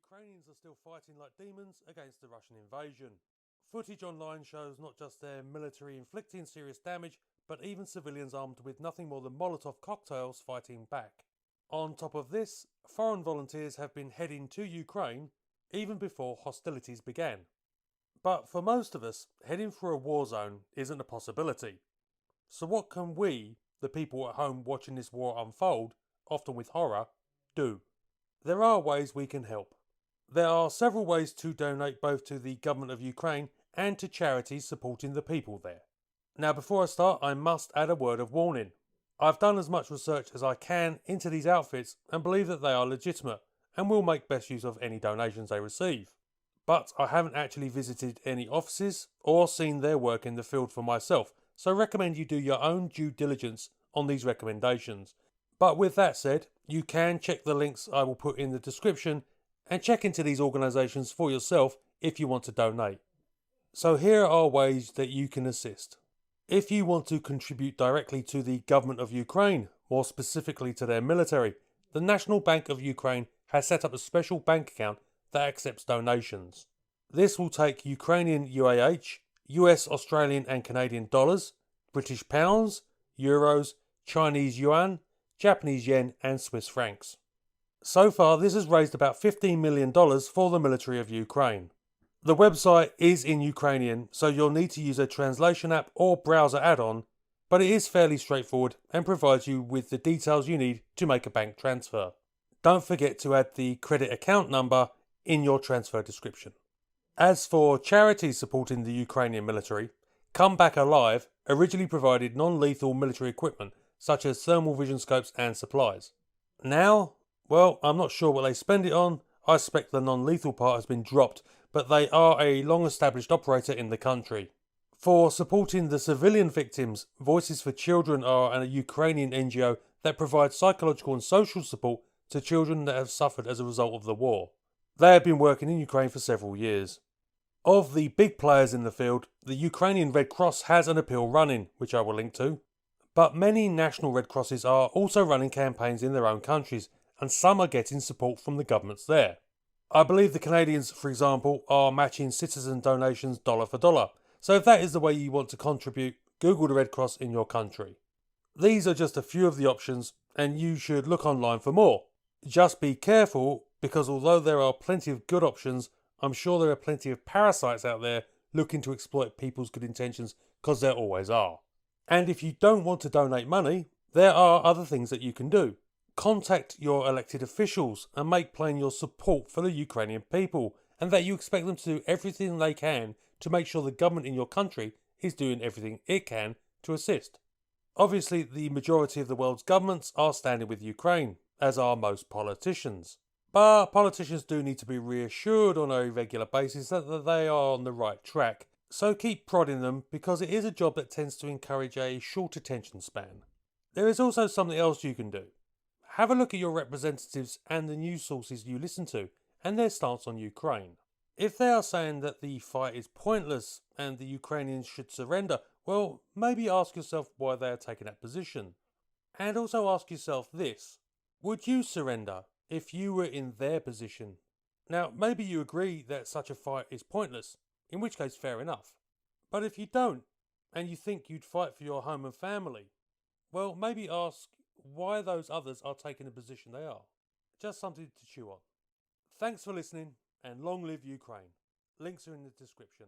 Ukrainians are still fighting like demons against the Russian invasion. Footage online shows not just their military inflicting serious damage, but even civilians armed with nothing more than Molotov cocktails fighting back. On top of this, foreign volunteers have been heading to Ukraine even before hostilities began. But for most of us, heading for a war zone isn't a possibility. So what can we, the people at home watching this war unfold, often with horror, do? There are ways we can help. There are several ways to donate both to the government of Ukraine and to charities supporting the people there. Now before I start, I must add a word of warning. I've done as much research as I can into these outfits and believe that they are legitimate and will make best use of any donations they receive. But I haven't actually visited any offices or seen their work in the field for myself, so I recommend you do your own due diligence on these recommendations. But with that said, you can check the links I will put in the description and check into these organisations for yourself if you want to donate. So here are ways that you can assist. If you want to contribute directly to the government of Ukraine, more specifically to their military, the National Bank of Ukraine has set up a special bank account that accepts donations. This will take Ukrainian UAH, US, Australian and Canadian dollars, British pounds, euros, Chinese yuan, Japanese yen and Swiss francs. So far this has raised about $15 million for the military of Ukraine. The website is in Ukrainian, so you'll need to use a translation app or browser add-on, but it is fairly straightforward and provides you with the details you need to make a bank transfer. Don't forget to add the credit account number in your transfer description. As for charities supporting the Ukrainian military, Come Back Alive originally provided non-lethal military equipment such as thermal vision scopes and supplies. Now, well, I'm not sure what they spend it on. I suspect the non-lethal part has been dropped, but they are a long-established operator in the country. For supporting the civilian victims, Voices for Children are a Ukrainian NGO that provides psychological and social support to children that have suffered as a result of the war. They have been working in Ukraine for several years. Of the big players in the field, the Ukrainian Red Cross has an appeal running, which I will link to. But many national Red Crosses are also running campaigns in their own countries, and some are getting support from the governments there. I believe the Canadians, for example, are matching citizen donations dollar for dollar. So if that is the way you want to contribute, Google the Red Cross in your country. These are just a few of the options, and you should look online for more. Just be careful, because although there are plenty of good options, I'm sure there are plenty of parasites out there looking to exploit people's good intentions, because there always are. And if you don't want to donate money, there are other things that you can do. Contact your elected officials and make plain your support for the Ukrainian people, and that you expect them to do everything they can to make sure the government in your country is doing everything it can to assist. Obviously, the majority of the world's governments are standing with Ukraine, as are most politicians. But politicians do need to be reassured on a regular basis that they are on the right track. So keep prodding them, because it is a job that tends to encourage a short attention span. There is also something else you can do. Have a look at your representatives and the news sources you listen to and their stance on Ukraine. If they are saying that the fight is pointless and the Ukrainians should surrender, well, maybe ask yourself why they are taking that position. And also ask yourself this: would you surrender if you were in their position? Now, maybe you agree that such a fight is pointless, in which case fair enough. But if you don't, and you think you'd fight for your home and family, well, maybe ask why those others are taking the position they are. Just something to chew on. Thanks for listening, and long live Ukraine. Links are in the description.